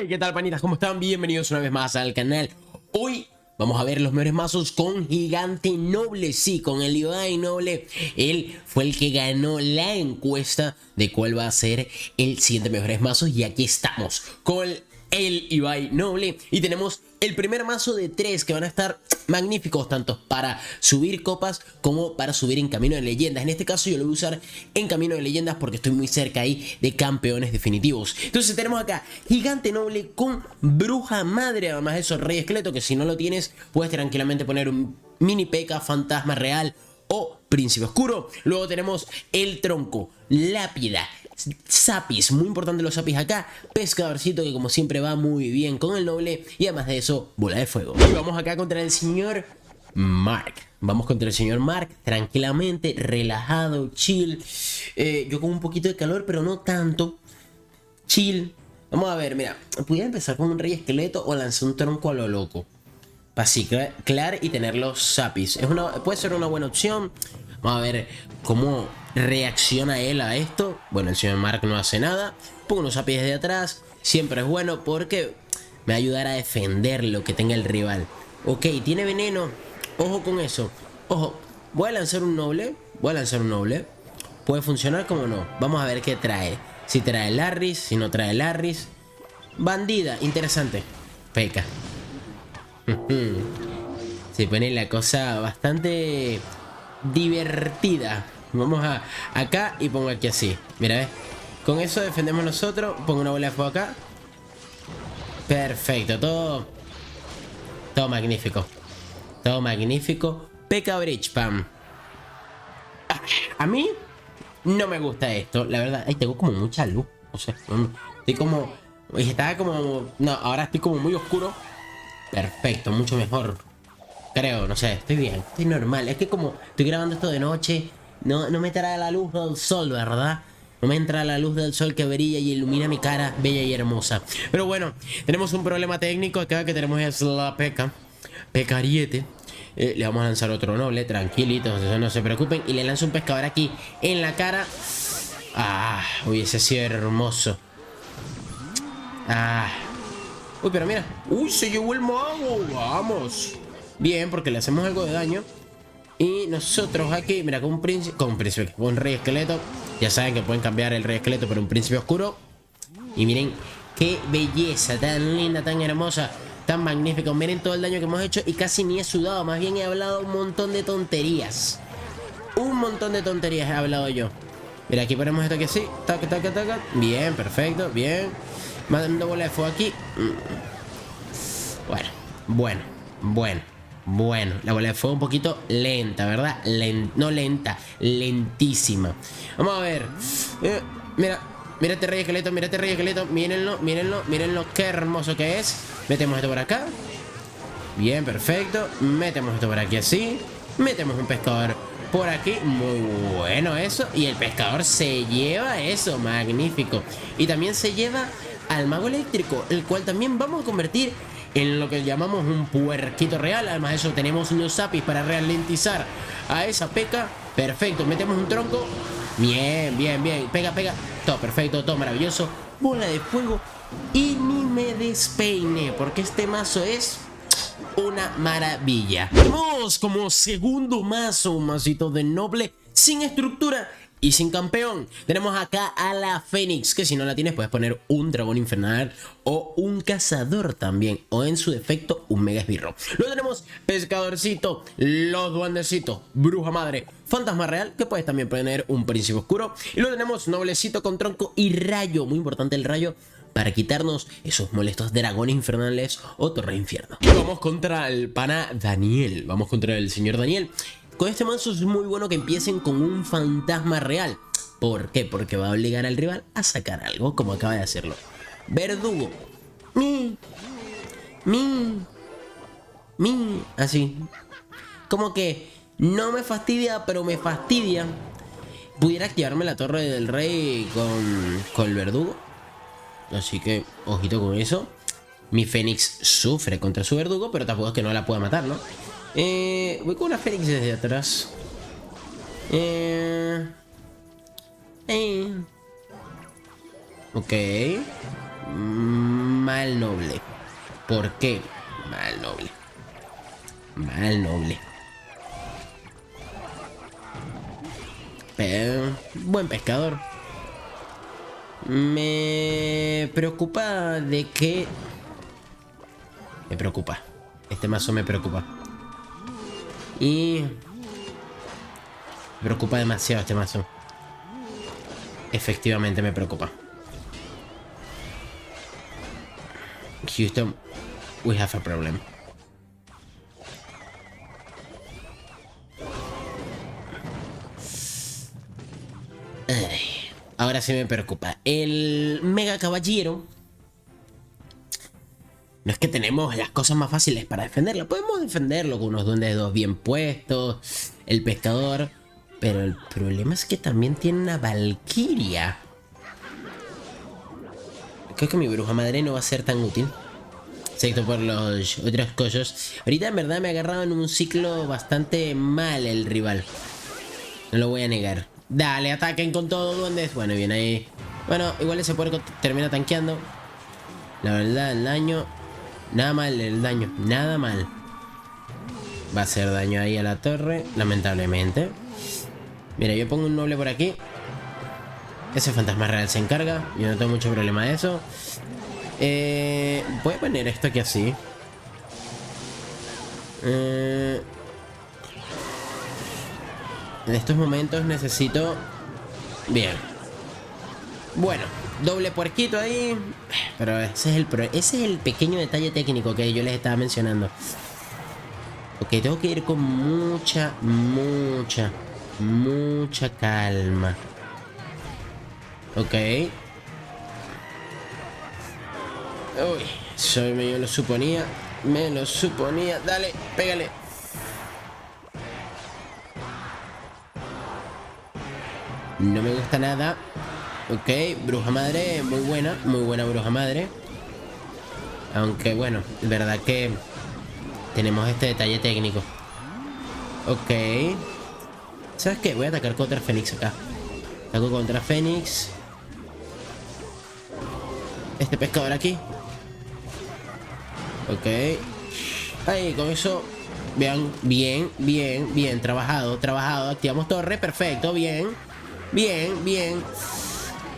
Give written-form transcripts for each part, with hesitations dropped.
Hey, ¿qué tal, panitas? ¿Cómo están? Bienvenidos una vez más al canal. Hoy vamos a ver los mejores mazos con Gigante Noble. Sí, con el Ibai Noble. Él fue el que ganó la encuesta de cuál va a ser el siguiente mejores mazos. Y aquí estamos con el Ibai Noble. Y tenemos el primer mazo de 3 que van a estar magníficos, tanto para subir copas como para subir en Camino de Leyendas. En este caso yo lo voy a usar en Camino de Leyendas porque estoy muy cerca ahí de campeones definitivos. Entonces tenemos acá Gigante Noble con Bruja Madre. Además de eso, Rey Esqueleto, que si no lo tienes puedes tranquilamente poner un mini P.E.K.K.A, Fantasma Real o Príncipe Oscuro. Luego tenemos el Tronco, Lápida, Zapis, muy importante los Zapis acá, Pescadorcito, que como siempre va muy bien con el Noble, y además de eso, Bola de Fuego. Y vamos acá contra el señor Mark. Vamos contra el señor Mark, tranquilamente, relajado, chill. Yo con un poquito de calor, pero no tanto. Chill. Vamos a ver, mira, pudiera empezar con un Rey Esqueleto o lanzar un Tronco a lo loco para ciclar y tener los Zapis. Puede ser una buena opción. Vamos a ver cómo reacciona él a esto. Bueno, el señor Mark no hace nada. Pongo unos Zapis de atrás. Siempre es bueno porque me va a ayudar a defender lo que tenga el rival. Ok, tiene veneno. Ojo con eso. Ojo, voy a lanzar un noble. Puede funcionar como no. Vamos a ver qué trae. Si trae Larris, si no trae Larris. Bandida, interesante. P.E.K.K.A. Se pone la cosa bastante divertida. Vamos a acá y pongo aquí así. Mira, ¿ves? Con eso defendemos nosotros. Pongo una bola de fuego acá. Perfecto, todo magnífico. Todo magnífico. P.E.K.K.A Bridge, pam. A mí no me gusta esto, la verdad. Ay, tengo como mucha luz. O sea, estoy como... Estaba como... No, ahora estoy como muy oscuro. Perfecto, mucho mejor. Creo, no sé, estoy bien, estoy normal. Es que como estoy grabando esto de noche, no me trae la luz del sol, ¿verdad? No me entra la luz del sol que brilla y ilumina mi cara bella y hermosa. Pero bueno, tenemos un problema técnico acá que tenemos es la P.E.K.K.A. P.E.K.K.A Ariete. Le vamos a lanzar otro noble, tranquilitos, no se preocupen. Y le lanzo un pescador aquí en la cara. Ah, hubiese sido hermoso. Ah. Uy, pero mira. Uy, se llevó el mago. Vamos. Bien, porque le hacemos algo de daño. Y nosotros aquí, mira, con un Rey Esqueleto. Ya saben que pueden cambiar el Rey Esqueleto por un Príncipe Oscuro. Y miren qué belleza, tan linda, tan hermosa, tan magnífica. Miren todo el daño que hemos hecho y casi ni he sudado. Más bien he hablado un montón de tonterías. Un montón de tonterías he hablado yo. Mira, aquí ponemos esto que sí. Taca, taca, taca. Bien, perfecto, bien. Mandando bola de fuego aquí. Bueno, la bola de fuego un poquito lenta, ¿verdad? No lenta, lentísima. Vamos a ver. Mira este Rey Esqueleto, mírenlo, qué hermoso que es. Metemos esto por acá. Bien, perfecto. Metemos esto por aquí así. Metemos un pescador por aquí. Muy bueno eso. Y el pescador se lleva eso, magnífico. Y también se lleva al mago eléctrico, el cual también vamos a convertir en lo que llamamos un puerquito real. Además de eso tenemos los Zapis para ralentizar a esa P.E.K.K.A. Perfecto, metemos un tronco. Bien. Pega. Todo perfecto, todo maravilloso. Bola de fuego. Y ni me despeine, porque este mazo es una maravilla. Tenemos como segundo mazo un masito de noble sin estructura y sin campeón. Tenemos acá a la Fénix, que si no la tienes puedes poner un dragón infernal o un cazador también, o en su defecto un mega esbirro. Luego tenemos pescadorcito, los duendecitos, bruja madre, fantasma real, que puedes también poner un príncipe oscuro. Y luego tenemos noblecito con tronco y rayo, muy importante el rayo, para quitarnos esos molestos dragones infernales o torre infierno. Y vamos contra el pana Daniel, vamos contra el señor Daniel. Con este mazo es muy bueno que empiecen con un fantasma real. ¿Por qué? Porque va a obligar al rival a sacar algo, como acaba de hacerlo. Verdugo. Así. Como que no me fastidia, pero me fastidia. Pudiera activarme la torre del rey con el verdugo. Así que, ojito con eso. Mi Fénix sufre contra su verdugo, pero tampoco es que no la pueda matar, ¿no? Voy con una Fénix desde atrás. Ok. mal noble. ¿Por qué? Mal noble. Mal noble. Buen pescador. Me preocupa de que... Me preocupa. Este mazo me preocupa. Y... Me preocupa demasiado este mazo. Efectivamente me preocupa. Houston, we have a problem. Ahora sí me preocupa. El Mega Caballero. No es que tenemos las cosas más fáciles para defenderlo. Podemos defenderlo con unos duendes de 2 bien puestos. El pescador. Pero el problema es que también tiene una Valquiria. Creo que mi bruja madre no va a ser tan útil. Excepto por los otros cosas. Ahorita en verdad me ha agarrado en un ciclo bastante mal el rival. No lo voy a negar. Dale, ataquen con todo, duendes. Bueno, bien ahí. Bueno, igual ese puerco termina tanqueando. La verdad, el daño... Nada mal el daño. Nada mal. Va a hacer daño ahí a la torre. Lamentablemente. Mira, yo pongo un noble por aquí. Ese fantasma real se encarga. Yo no tengo mucho problema de eso. Voy a poner esto aquí así. En estos momentos necesito... Bien. Bueno, doble puerquito ahí. Pero ese es el pequeño detalle técnico que yo les estaba mencionando. Ok, tengo que ir con mucha calma. Ok. Uy, yo lo suponía. Me lo suponía. Dale, pégale. No me gusta nada. Ok, bruja madre, muy buena bruja madre. Aunque bueno, es verdad que tenemos este detalle técnico. Ok. ¿Sabes qué? Voy a atacar contra Fénix acá. Ataco contra Fénix. Este pescador aquí. Ok. Ahí, con eso. Vean, bien. Trabajado. Activamos torre, perfecto, bien.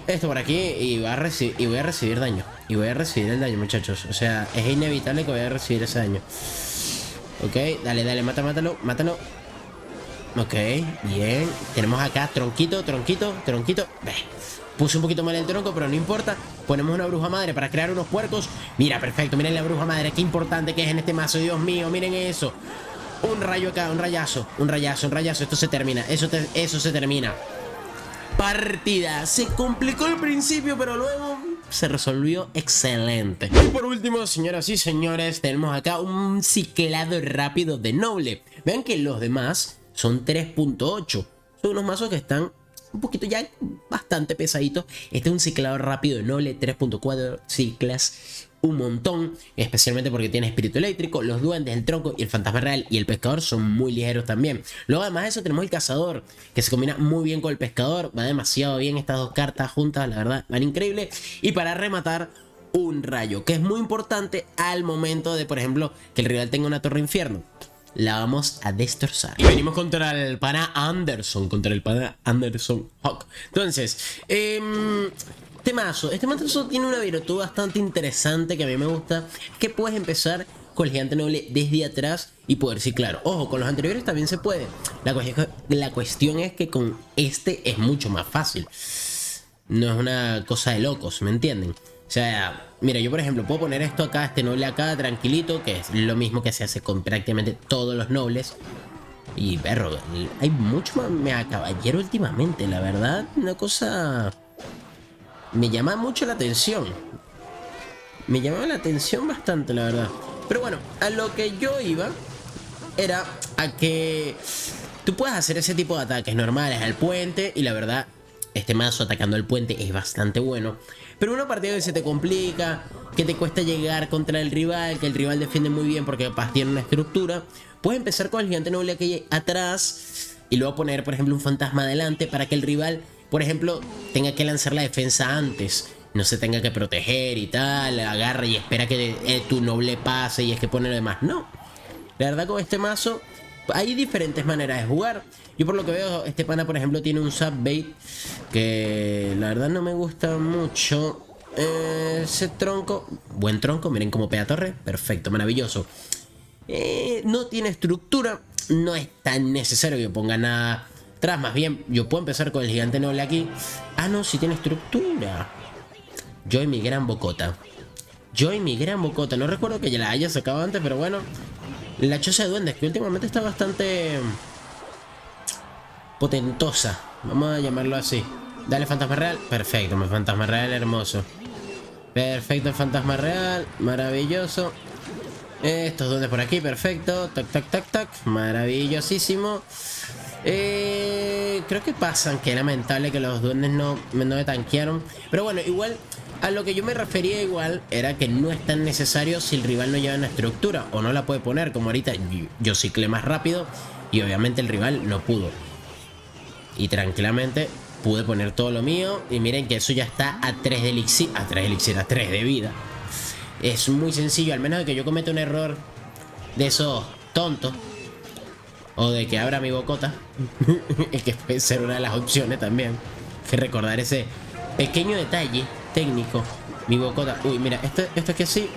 Esto por aquí y voy a recibir daño. Y voy a recibir el daño, muchachos. O sea, es inevitable que voy a recibir ese daño. Ok, dale, mátalo. Ok, bien. Tenemos acá tronquito. Puse un poquito mal el tronco, pero no importa. Ponemos una bruja madre para crear unos puercos. Mira, perfecto, miren la bruja madre. Qué importante que es en este mazo, Dios mío, miren eso. Un rayo acá, un rayazo. Esto se termina, eso se termina. Partida. Se complicó al principio, pero luego se resolvió excelente. Y por último, señoras y señores, tenemos acá un ciclado rápido de noble. Vean que los demás son 3.8. Son unos mazos que están un poquito ya bastante pesaditos. Este es un ciclado rápido de noble 3.4. Ciclas un montón, especialmente porque tiene espíritu eléctrico, los duendes, el tronco y el fantasma real y el pescador son muy ligeros también. Luego además de eso tenemos el cazador, que se combina muy bien con el pescador, va demasiado bien estas dos cartas juntas, la verdad, van increíble. Y para rematar, un rayo, que es muy importante al momento de, por ejemplo, que el rival tenga una torre infierno. La vamos a destrozar. Y venimos contra el pana Anderson, Hawk. Entonces, este mazo tiene una virtud bastante interesante que a mí me gusta, que puedes empezar con el gigante noble desde atrás y poder ciclar. Ojo, con los anteriores también se puede. La cuestión es que con este es mucho más fácil. No es una cosa de locos, ¿me entienden? O sea, mira, yo por ejemplo puedo poner esto acá, este noble acá, tranquilito, que es lo mismo que se hace con prácticamente todos los nobles. Y perro, hay mucho más mega caballero últimamente, la verdad, una cosa... Me llama mucho la atención. Me llama la atención bastante, la verdad. Pero bueno, a lo que yo iba era a que tú puedes hacer ese tipo de ataques normales al puente. Y la verdad, este mazo atacando al puente es bastante bueno. Pero una partida que se te complica, que te cuesta llegar contra el rival, que el rival defiende muy bien porque capaz tiene una estructura, puedes empezar con el gigante noble aquí atrás y luego poner, por ejemplo, un fantasma adelante para que el rival, por ejemplo, tenga que lanzar la defensa antes. no se tenga que proteger y tal, agarra y espera que tu noble pase y es que pone lo demás. No, la verdad con este mazo hay diferentes maneras de jugar. Yo por lo que veo, este pana por ejemplo tiene un subbait que la verdad no me gusta mucho. Ese tronco, buen tronco, miren cómo pega torre, perfecto, maravilloso. No tiene estructura, no es tan necesario que ponga nada atrás, más bien yo puedo empezar con el gigante noble aquí. Ah no, sí tiene estructura. Yo y mi gran bocota. No recuerdo que ya la haya sacado antes, pero bueno. La choza de duendes, que últimamente está bastante potentosa, vamos a llamarlo así. Dale fantasma real, perfecto, mi fantasma real hermoso. Perfecto el fantasma real, maravilloso. Estos duendes por aquí, perfecto. Tac, tac, tac, tac, maravillosísimo. Creo que pasan, que lamentable que los duendes no me tanquearon. Pero bueno, igual a lo que yo me refería igual era que no es tan necesario si el rival no lleva una estructura o no la puede poner, como ahorita yo ciclé más rápido y obviamente el rival no pudo. Y tranquilamente pude poner todo lo mío y miren que eso ya está a 3 de elixir, a 3 de vida. Es muy sencillo, al menos de que yo cometa un error de esos tontos o de que abra mi bocota, es que puede ser una de las opciones también. Que recordar ese pequeño detalle técnico. Mi bocota. Uy, mira, esto es que sí.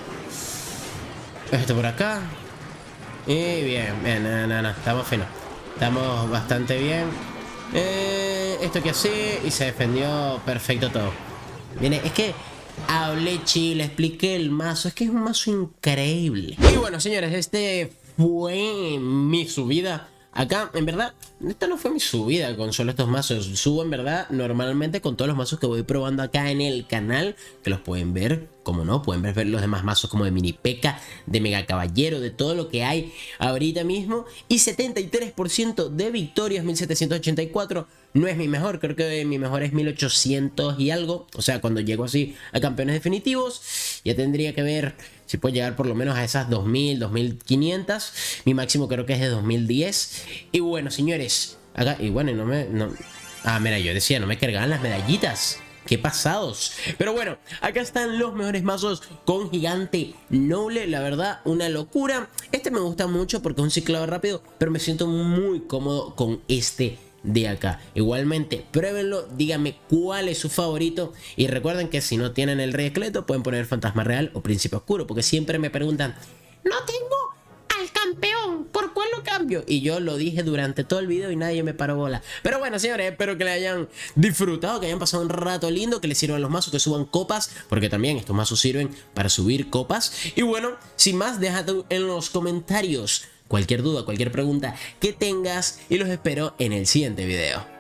Esto por acá. Y bien, no, estamos finos. Estamos bastante bien. Esto que así. Y se defendió perfecto todo. Viene, es que hablé chill, expliqué el mazo. Es que es un mazo increíble. Y bueno, señores, este fue mi subida. Acá, en verdad, esta no fue mi subida con solo estos mazos. Subo, en verdad, normalmente con todos los mazos que voy probando acá en el canal. Que los pueden ver, como no, pueden ver los demás mazos como de Mini P.E.K.K.A, de Mega Caballero, de todo lo que hay ahorita mismo. Y 73% de victorias, 1784. No es mi mejor, creo que mi mejor es 1800 y algo. O sea, cuando llego así a campeones definitivos, ya tendría que ver si puedo llegar por lo menos a esas 2000, 2500. Mi máximo creo que es de 2010. Y bueno, señores, acá, y bueno, ah, mira, yo decía, no me cargaban las medallitas. Qué pasados. Pero bueno, acá están los mejores mazos con gigante noble. La verdad, una locura. Este me gusta mucho porque es un ciclado rápido, pero me siento muy cómodo con este de acá. Igualmente, pruébenlo, díganme cuál es su favorito. Y recuerden que si no tienen el rey esqueleto, pueden poner fantasma real o príncipe oscuro. Porque siempre me preguntan, no tengo al campeón, ¿por cuál lo cambio? Y yo lo dije durante todo el video y nadie me paró bola. Pero bueno, señores, espero que le hayan disfrutado, que hayan pasado un rato lindo, que les sirvan los mazos, que suban copas, porque también estos mazos sirven para subir copas. Y bueno, sin más, déjate en los comentarios cualquier duda, cualquier pregunta que tengas y los espero en el siguiente video.